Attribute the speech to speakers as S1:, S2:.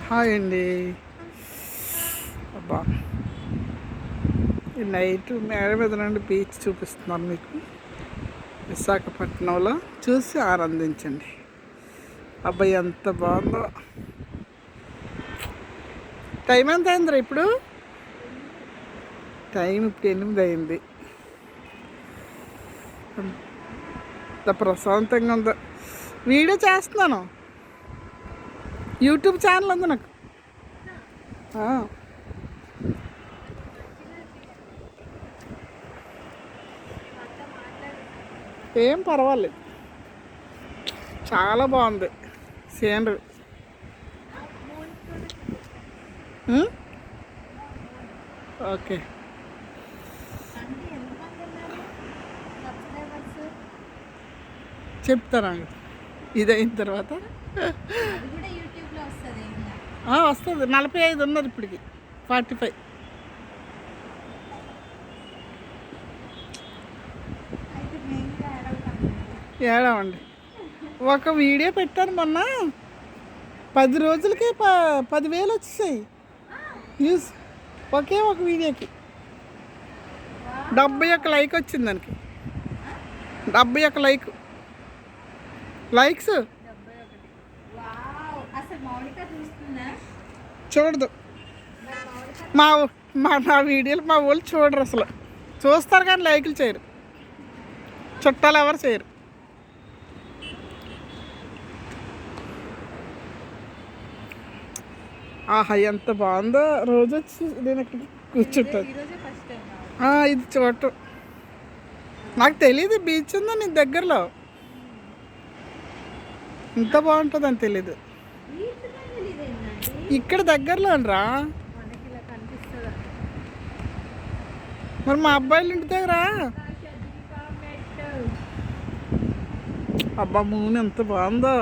S1: Hi అండి. అబ్బా, ఈ నైట్ మేడ మీద నుండి బీచ్ చూపిస్తున్నాను మీకు. విశాఖపట్నంలో చూసి ఆనందించండి. అబ్బాయి ఎంత బాగుందో. టైం ఎంత అయిందిరా ఇప్పుడు? టైం ఇప్పుడు 8 అయింది. ఎంత ప్రశాంతంగా ఉందో. వీడియో చేస్తున్నాను, యూట్యూబ్ ఛానల్ ఉంది నాకు. ఏం పర్వాలేదు, చాలా బాగుంది సీనరీ. ఓకే, చెప్తాను ఇది అయిన తర్వాత. వస్తుంది. 45 ఉన్నారు ఇప్పటికి, 45. ఏడవండి. ఒక వీడియో పెట్టాను మొన్న, 10 రోజులకి 10,000 వచ్చేసాయి వ్యూస్. ఒకే ఒక వీడియోకి 71 లైక్ వచ్చింది. దానికి 71 లైక్స్. చూడదు నా వీడియోలు మా వాళ్ళు చూడరు అసలు. చూస్తారు కానీ లైకులు చేయరు, చుట్టాలు ఎవరు చేయరు. ఆహా, ఎంత బాగుందో. రోజు వచ్చి నేను ఇక్కడికి కూర్చుంటాను. ఇది చూడటం నాకు తెలియదు బీచ్ ఉందో నీ దగ్గరలో. ఇంత బాగుంటుందని తెలీదు. ఇక్కడ దగ్గరలో రా. మరి మా అబ్బాయిలు ఇంటి దగ్గర. అబ్బా, మూన్ ఎంత బాగుందో.